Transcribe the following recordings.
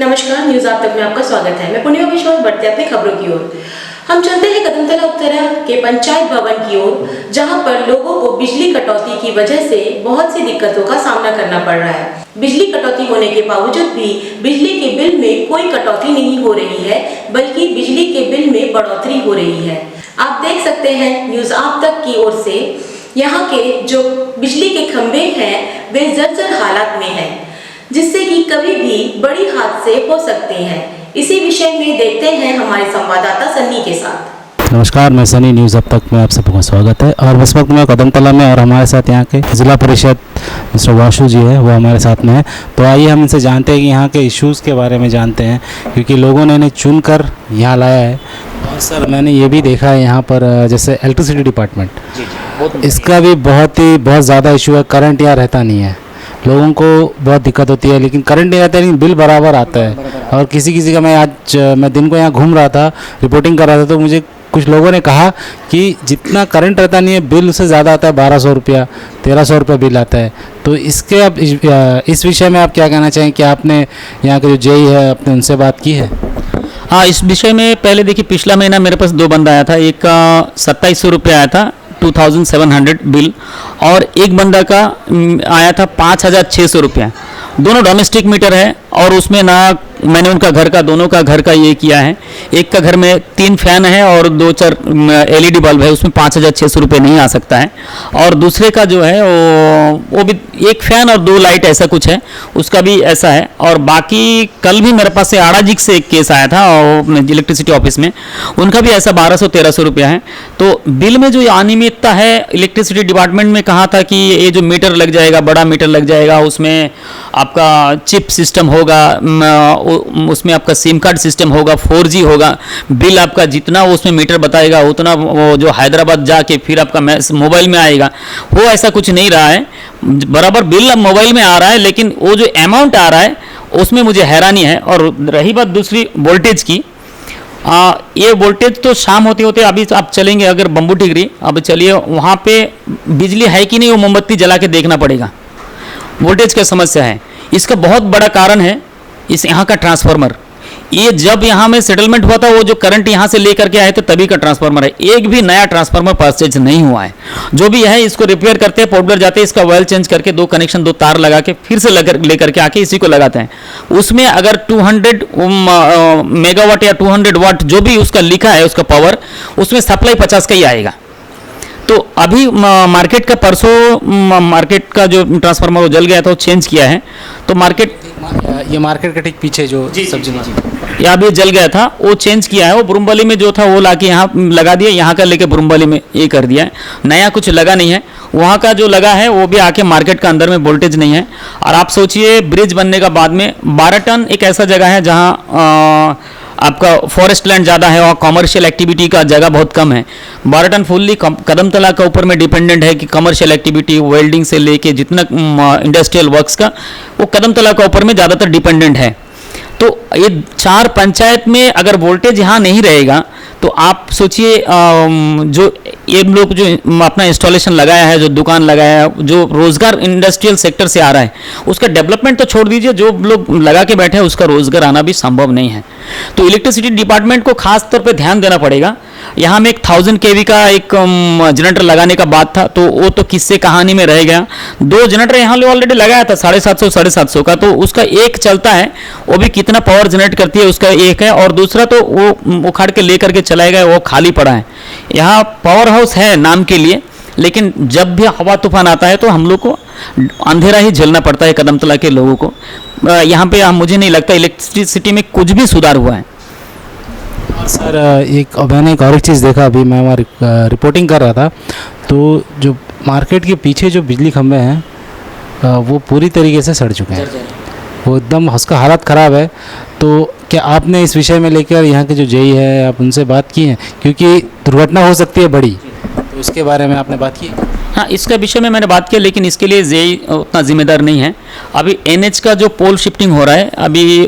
नमस्कार, न्यूज आप तक में आपका स्वागत है। मैं पुण्य विश्वास बढ़ते अपनी खबरों की ओर। हम चलते हैं कदमतला उत्तरा के पंचायत भवन की ओर, जहां पर लोगों को बिजली कटौती की वजह से बहुत सी दिक्कतों का सामना करना पड़ रहा है। बिजली कटौती होने के बावजूद भी बिजली के बिल में कोई कटौती नहीं हो रही है, बल्कि बिजली के बिल में बढ़ोतरी हो रही है। आप देख सकते हैं न्यूज आप तक की ओर से यहाँ के जो बिजली के खंभे हैं वे जर्जर हालत में हैं, जिससे कि कभी भी बड़ी हादसे हो सकते हैं। इसी विषय में देखते हैं हमारे संवाददाता सन्नी के साथ। नमस्कार, मैं सनी, न्यूज़ अब तक में आप सबका स्वागत है। और इस वक्त मैं कदमतला में और हमारे साथ यहाँ के जिला परिषद मिस्टर वाशु जी है, वो हमारे साथ में है। तो आइए हम इनसे जानते हैं कि यहाँ के इश्यूज़ के बारे में जानते हैं, क्योंकि लोगों ने इन्हें चुन कर यहाँ लाया है। और सर, मैंने ये भी देखा है यहाँ पर जैसे इलेक्ट्रिसिटी डिपार्टमेंट, इसका भी बहुत ज़्यादा इशू है। करंट यहाँ रहता नहीं है, लोगों को बहुत दिक्कत होती है, लेकिन करंट नहीं रहता है लेकिन बिल बराबर आता है। और किसी का मैं दिन को यहाँ घूम रहा था, रिपोर्टिंग कर रहा था, तो मुझे कुछ लोगों ने कहा कि जितना करंट रहता नहीं है बिल उससे ज़्यादा आता है। 1200 रुपया 1300 रुपया बिल आता है। तो इसके आप इस विषय में आप क्या कहना चाहें कि आपने यहाँ के जो जेई है आपने उनसे बात की है? हाँ, इस विषय में पहले देखिए, पिछला महीना मेरे पास 2 बंदा आया था। एक का 2700 रुपये आया था, 2700 बिल, और एक बंदा का आया था 5600 रुपया। दोनों डोमेस्टिक मीटर है, और उसमें ना मैंने उनका दोनों का घर का ये किया है। एक का घर में 3 फैन है और 2-4 LED बल्ब है, उसमें 5600 रुपये नहीं आ सकता है। और दूसरे का जो है वो भी 1 फैन और 2 लाइट ऐसा कुछ है, उसका भी ऐसा है। और बाकी कल भी मेरे पास से आड़ाजिक से एक केस आया था और इलेक्ट्रिसिटी ऑफिस में, उनका भी ऐसा 1200-1300 रुपया है। तो बिल में जो अनियमितता है, इलेक्ट्रिसिटी डिपार्टमेंट में कहा था कि ये जो मीटर लग जाएगा, बड़ा मीटर लग जाएगा, उसमें आपका चिप सिस्टम होगा, उसमें आपका सिम कार्ड सिस्टम होगा, 4G होगा, बिल आपका जितना उसमें मीटर बताएगा उतना वो जो हैदराबाद जाके फिर आपका मोबाइल में आएगा। वो ऐसा कुछ नहीं रहा है, बराबर बिल अब मोबाइल में आ रहा है, लेकिन वो जो अमाउंट आ रहा है उसमें मुझे हैरानी है। और रही बात दूसरी वोल्टेज की, ये वोल्टेज तो शाम होते होते अभी आप चलेंगे अगर बम्बू टिगरी, अब चलिए वहाँ पे बिजली है कि नहीं, वो मोमबत्ती जला के देखना पड़ेगा। वोल्टेज की समस्या है, इसका बहुत बड़ा कारण है इस यहाँ का ट्रांसफार्मर। ये जब यहाँ में सेटलमेंट हुआ था, वो जो करंट यहाँ से लेकर के आए थे तभी का ट्रांसफार्मर है। एक भी नया ट्रांसफार्मर परचेज नहीं हुआ है। जो भी है इसको रिपेयर करते हैं, पोर्टलर जाते हैं, इसका ऑयल चेंज करके 2 कनेक्शन 2 तार लगा के फिर से लेकर के आके इसी को लगाते हैं। उसमें अगर 200 मेगावाट या 200 वाट जो भी उसका लिखा है उसका पावर, उसमें सप्लाई 50 का ही आएगा। तो अभी मार्केट का परसों मार्केट का जो ट्रांसफार्मर वो जल गया था, वो चेंज किया है। तो ये मार्केट के ठीक पीछे जो सब्जी यहाँ भी जल गया था, वो चेंज किया है। वो बुरुम्बली में जो था वो लाके यहाँ लगा दिया, यहाँ का लेके बुरुम्बली में ये कर दिया है। नया कुछ लगा नहीं है, वहाँ का जो लगा है वो भी आके मार्केट का अंदर में वोल्टेज नहीं है। और आप सोचिए, ब्रिज बनने का बाद में 12 टन एक ऐसा जगह है जहाँ आपका फॉरेस्ट लैंड ज़्यादा है और कमर्शियल एक्टिविटी का जगह बहुत कम है। 12 टन फुल्ली कदमतला का ऊपर में डिपेंडेंट है कि कमर्शियल एक्टिविटी, वेल्डिंग से लेके जितना इंडस्ट्रियल वर्क्स का, वो कदमतला का ऊपर में ज़्यादातर डिपेंडेंट है। तो ये 4 पंचायत में अगर वोल्टेज यहाँ नहीं रहेगा तो आप सोचिए, जो ये लोग जो अपना इंस्टॉलेशन लगाया है, जो दुकान लगाया है, जो रोजगार इंडस्ट्रियल सेक्टर से आ रहा है, उसका डेवलपमेंट तो छोड़ दीजिए, जो लोग लगा के बैठे हैं उसका रोजगार आना भी संभव नहीं है। तो इलेक्ट्रिसिटी डिपार्टमेंट को खास तौर पे ध्यान देना पड़ेगा। यहाँ में एक 1000 kV का एक जनरेटर लगाने का बात था, तो वो तो किस्से कहानी में रह गया। 2 जनरेटर यहाँ ऑलरेडी लगाया था 750 का, तो उसका एक चलता है, वो भी कितना पावर जनरेट करती है उसका एक है, और दूसरा तो वो उखाड़ के लेकर के चलाएगा, वो खाली पड़ा है। यहाँ पावर हाउस है नाम के लिए, लेकिन जब भी हवा तूफान आता है तो हम लोग को अंधेरा ही झेलना पड़ता है कदमतला के लोगों को। यहाँ पे मुझे नहीं लगता इलेक्ट्रिसिटी में कुछ भी सुधार हुआ है। सर, मैंने एक और चीज़ देखा, अभी मैं हमारी रिपोर्टिंग कर रहा था, तो जो मार्केट के पीछे जो बिजली खंभे हैं वो पूरी तरीके से सड़ चुके हैं, वो एकदम उसका हालत ख़राब है। तो क्या आपने इस विषय में लेकर यहाँ के जो जेई है आप उनसे बात की है, क्योंकि दुर्घटना हो सकती है बड़ी, तो उसके बारे में आपने बात की? हाँ, इसका विषय में मैंने बात किया, लेकिन इसके लिए जेई उतना जिम्मेदार नहीं है। अभी NH का जो पोल शिफ्टिंग हो रहा है, अभी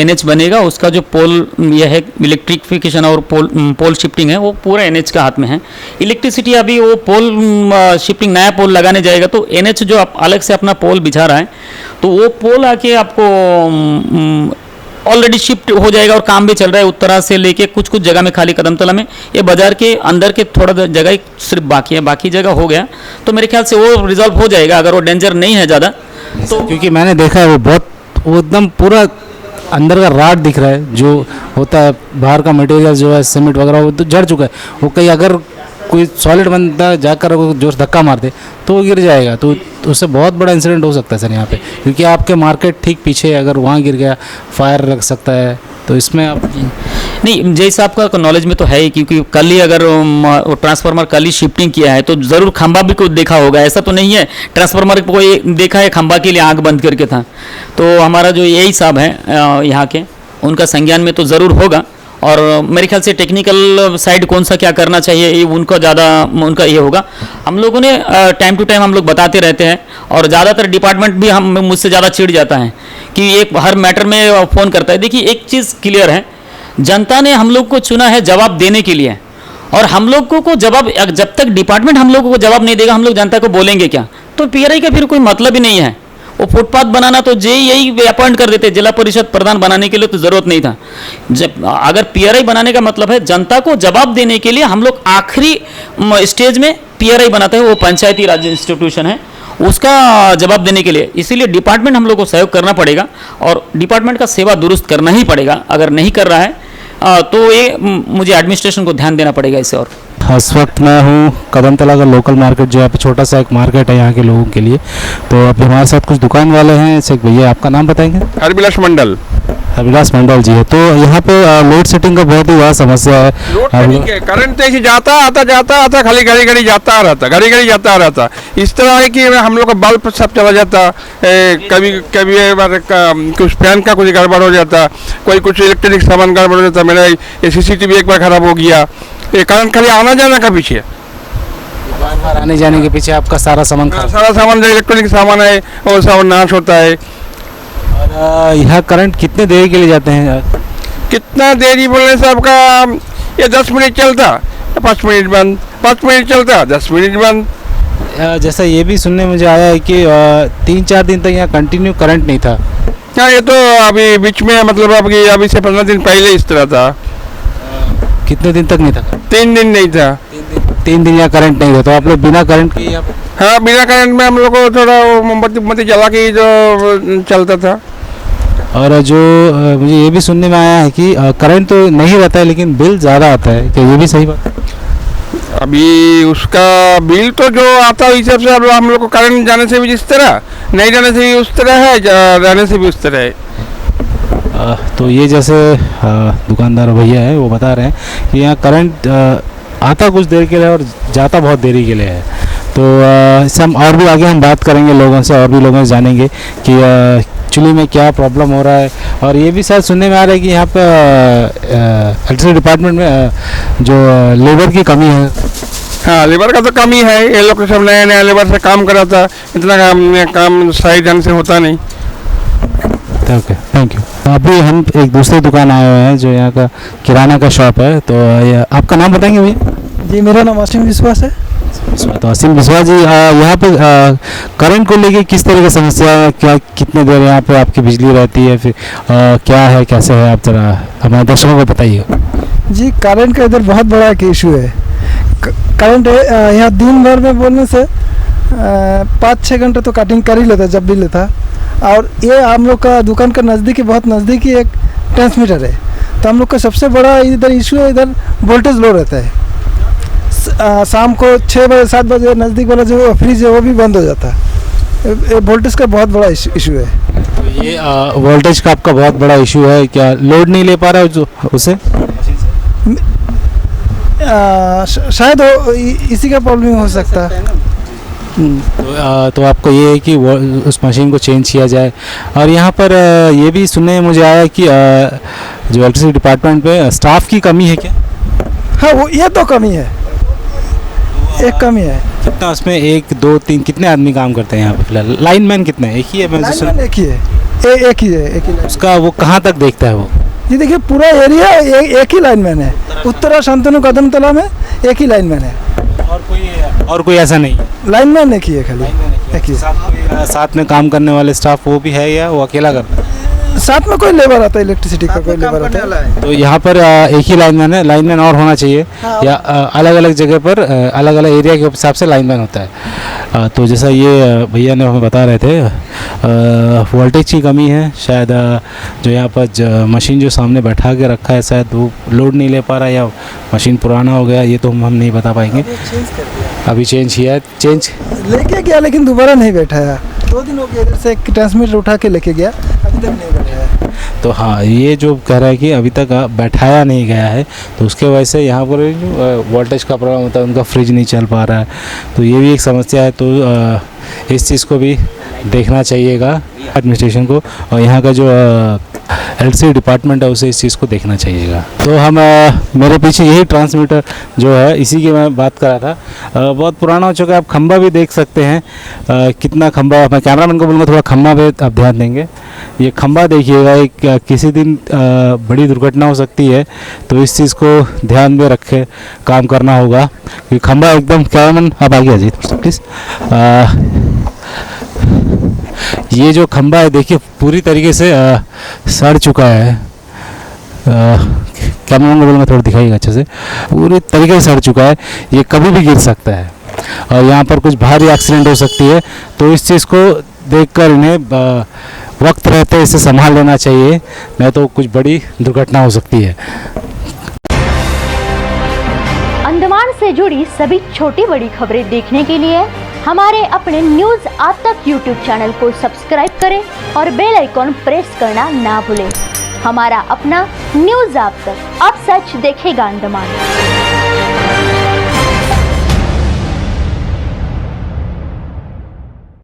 NH बनेगा, उसका जो पोल यह है इलेक्ट्रिफिकेशन और पोल शिफ्टिंग है, वो पूरा NH का हाथ में है। इलेक्ट्रिसिटी अभी वो पोल शिफ्टिंग नया पोल लगाने जाएगा, तो NH जो अलग से अपना पोल बिछा रहा है, तो वो पोल आके आपको ऑलरेडी शिफ्ट हो जाएगा और काम भी चल रहा है उत्तरा से लेके कुछ कुछ जगह में खाली कदमतला में, ये बाजार के अंदर के थोड़ा जगह ही सिर्फ बाकी है, बाकी जगह हो गया। तो मेरे ख्याल से वो रिजॉल्व हो जाएगा अगर वो डेंजर नहीं है ज़्यादा तो। क्योंकि मैंने देखा है वो एकदम पूरा अंदर का राड दिख रहा है, जो होता है बाहर का मटेरियल जो है सीमेंट वगैरह वो तो जड़ चुका है। वो कहीं अगर कोई सॉलिड बंदा जाकर वो जोर से धक्का मार दे तो वो गिर जाएगा, तो उससे बहुत बड़ा इंसिडेंट हो सकता है सर यहाँ पे, क्योंकि आपके मार्केट ठीक पीछे है, अगर वहाँ गिर गया फायर लग सकता है। तो इसमें आप नहीं, जैसा आपका नॉलेज में तो है ही, क्योंकि कल ही अगर ट्रांसफार्मर कल ही शिफ्टिंग किया है तो ज़रूर खंबा भी कुछ देखा होगा, ऐसा तो नहीं है ट्रांसफार्मर को कोई देखा है खंबा के लिए आंख बंद करके था। तो हमारा जो यही साहब है यहाँ के, उनका संज्ञान में तो ज़रूर होगा। और मेरे ख्याल से टेक्निकल साइड कौन सा क्या करना चाहिए ये उनका ज़्यादा उनका ये होगा। हम लोगों ने टाइम टू टाइम हम लोग बताते रहते हैं, और ज़्यादातर डिपार्टमेंट भी हम मुझसे ज़्यादा चिढ़ जाता है कि एक हर मैटर में फ़ोन करता है। देखिए एक चीज़ क्लियर है, जनता ने हम लोग को चुना है जवाब देने के लिए, और हम लोगों को जवाब जब तक डिपार्टमेंट हम लोगों को जवाब नहीं देगा हम लोग जनता को बोलेंगे क्या? तो पीआरआई का फिर कोई मतलब ही नहीं है। वो फुटपाथ बनाना तो जे यही अपॉइंट कर देते, जिला परिषद प्रधान बनाने के लिए तो ज़रूरत नहीं था। जब अगर पीआरआई बनाने का मतलब है जनता को जवाब देने के लिए, हम लोग आखिरी स्टेज में पीआरआई बनाते हैं, वो पंचायती राज इंस्टीट्यूशन है, उसका जवाब देने के लिए। इसीलिए डिपार्टमेंट हम लोग को सहयोग करना पड़ेगा, और डिपार्टमेंट का सेवा दुरुस्त करना ही पड़ेगा। अगर नहीं कर रहा है तो ये मुझे एडमिनिस्ट्रेशन को ध्यान देना पड़ेगा इसे। और इस वक्त मैं हूँ कदमतला का लोकल मार्केट, जो यहाँ पे छोटा सा एक मार्केट है यहाँ के लोगों के लिए। तो अभी हमारे साथ कुछ दुकान वाले हैं। एक भैया, आपका नाम बताएंगे? अभिलाष मंडल। अभिलाष मंडल जी है। तो यहाँ पे लोड सेटिंग का बहुत ही बड़ा समस्या है। करंट ऐसे जाता आता खाली घड़ी घड़ी जाता रहता। इस तरह है कि हम लोग का बल्ब सब चला जाता, कभी कुछ फैन का कुछ गड़बड़ हो जाता, कोई कुछ इलेक्ट्रॉनिक सामान गड़बड़ हो जाता। मेरा ये सीसीटीवी एक बार खराब हो गया। ये करंट खाली आना जाना का पीछे, बार आने जाने के पीछे आपका सारा सामान जो इलेक्ट्रॉनिक सामान है वो सब नाश होता है। और यहाँ करंट कितने देरी के लिए जाते हैं? कितना देरी बोलने से आपका ये 10 मिनट चलता, 5 मिनट बंद, 5 मिनट चलता, 10 मिनट बंद। जैसा ये भी सुनने मुझे आया है कि 3-4 दिन तक यहाँ कंटिन्यू करंट नहीं था। हाँ, ये तो अभी बीच में मतलब अभी से 15 दिन पहले इस तरह था। कितने दिन तक नहीं था? 3 दिन नहीं था। 3 दिन यहाँ करंट नहीं था। तो आप लोग बिना करंट के हाँ, बिना करंट में हम लोग को थोड़ा मोमबत्ती जला के जो चलता था। और जो मुझे ये भी सुनने में आया है कि करंट तो नहीं रहता है लेकिन बिल ज़्यादा आता है, क्या ये भी सही बात है? अभी उसका बिल तो जो आता है इस हिसाब से अब हम लोग को करंट जाने से भी जिस तरह, नहीं जाने से भी उस तरह है, रहने से भी उस तरह है। तो ये जैसे दुकानदार भैया है वो बता रहे हैं कि यहाँ करंट आता कुछ देर के लिए और जाता बहुत देरी के लिए है। तो इससे हम और भी आगे हम बात करेंगे लोगों से, और भी लोगों से जानेंगे कि एक्चुअली में क्या प्रॉब्लम हो रहा है। और ये भी शायद सुनने में आ रहा है कि यहाँ पर इलेक्ट्रिसिटी डिपार्टमेंट में जो लेबर की कमी है। हाँ, लेबर का तो कमी है। ये लोग सब नया लेबर से काम कराता, इतना काम सही ढंग से होता नहीं। Okay, thank you. अभी हम एक दूसरी दुकान आए हुए हैं जो यहाँ का किराना का शॉप है। तो आपका नाम बताएंगे भैया? जी, मेरा नाम असीम विश्वास है। तो असीम विश्वास जी, यहाँ पे करंट को लेके किस तरह की समस्या है? क्या कितने देर यहाँ पे आपकी बिजली रहती है? फिर क्या है, कैसे है, आप जरा हमारे दर्शकों को बताइए। जी, करंट का इधर बहुत बड़ा एक इशू है। करंट यहाँ दिन भर में बोलने से 5-6 घंटे तो कटिंग कर ही लेता जब भी लेता। और ये हम लोग का दुकान का नज़दीकी, बहुत नज़दीकी एक ट्रांसमीटर है। तो हम लोग का सबसे बड़ा इधर इशू है, इधर वोल्टेज लो रहता है। शाम को 6 बजे 7 बजे नज़दीक वाला जो फ्रिज है वो भी बंद हो जाता है। वोल्टेज का बहुत बड़ा इशू है। तो ये वोल्टेज का आपका बहुत बड़ा इशू है, क्या लोड नहीं ले पा रहा है जो उसे? शायद इसी का प्रॉब्लम हो सकता है। तो आपको ये है कि वो उस मशीन को चेंज किया जाए। और यहाँ पर ये भी सुनने में मुझे आया कि जो इलेक्ट्रिसिटी डिपार्टमेंट पे स्टाफ की कमी है क्या? हाँ, वो ये तो कमी है, एक कमी है। कितना उसमें 1, 2, 3 कितने आदमी काम करते हैं यहाँ पे फिलहाल? लाइनमैन कितने हैं? एक ही है? लाइनमैन एक ही है, एक ही उसका वो कहाँ तक देखता है वो? ये देखिए पूरा एरिया एक ही लाइनमैन है। उत्तरा शांतनु कदमतला में एक ही लाइनमैन है, और कोई ऐसा नहीं? लाइनमैन एक ही है, खाली एक ही। साथ में काम करने वाले स्टाफ वो भी है या वो अकेला करता है? साथ में कोई लेबर आता है, इलेक्ट्रिसिटी का कोई लेबर आता है। तो यहाँ पर एक ही लाइनमैन है, लाइनमैन और होना चाहिए या अलग अलग जगह पर अलग अलग एरिया के हिसाब से लाइनमैन होता है। तो जैसा ये भैया ने हमें बता रहे थे, वोल्टेज की कमी है शायद। जो यहाँ पर मशीन जो सामने बैठा के रखा है शायद वो लोड नहीं ले पा रहा या मशीन पुराना हो गया, ये तो हम नहीं बता पाएंगे। अभी चेंज किया है, चेंज लेके गया लेकिन दोबारा नहीं बैठाया। 2 दिन हो गया, इधर से एक ट्रांसमीटर उठा के लेके गया, अभी तक नहीं बैठाया। तो हाँ, ये जो कह रहा है कि अभी तक बैठाया नहीं गया है, तो उसके वजह से यहाँ पर जो वोल्टेज का प्रॉब्लम होता है, उनका फ्रिज नहीं चल पा रहा है, तो ये भी एक समस्या है। तो इस चीज़ को भी देखना चाहिएगा एडमिनिस्ट्रेशन को, और यहाँ का जो एलसी डिपार्टमेंट है उसे इस चीज़ को देखना चाहिएगा। तो हम मेरे पीछे यही ट्रांसमीटर जो है, इसी की मैं बात कर रहा था। बहुत पुराना हो चुका है, आप खंबा भी देख सकते हैं। कितना खंबा, मैं कैमरामैन को बोलूँगा थोड़ा खंबा पे आप ध्यान देंगे। ये खंबा देखिएगा, एक किसी दिन बड़ी दुर्घटना हो सकती है, तो इस चीज़ को ध्यान में रखे काम करना होगा। कि खंबा एकदम, कैमरामैन आप आगे आ जाइए प्लीज़। ये जो खंबा है देखिए पूरी तरीके से सड़ चुका है। कैमरा को बोलूँगा थोड़ा दिखाइएगा अच्छे से। पूरी तरीके से सड़ चुका है, ये कभी भी गिर सकता है और यहाँ पर कुछ भारी एक्सीडेंट हो सकती है। तो इस चीज़ को देखकर इन्हें वक्त रहते इसे संभाल लेना चाहिए, नहीं तो कुछ बड़ी दुर्घटना हो सकती है। अंडमान से जुड़ी सभी छोटी बड़ी खबरें देखने के लिए हमारे अपने न्यूज आज तक यूट्यूब चैनल को सब्सक्राइब करें और बेल आइकॉन प्रेस करना ना भूलें। हमारा अपना न्यूज आज तक, अब सच देखेगा अंडमान।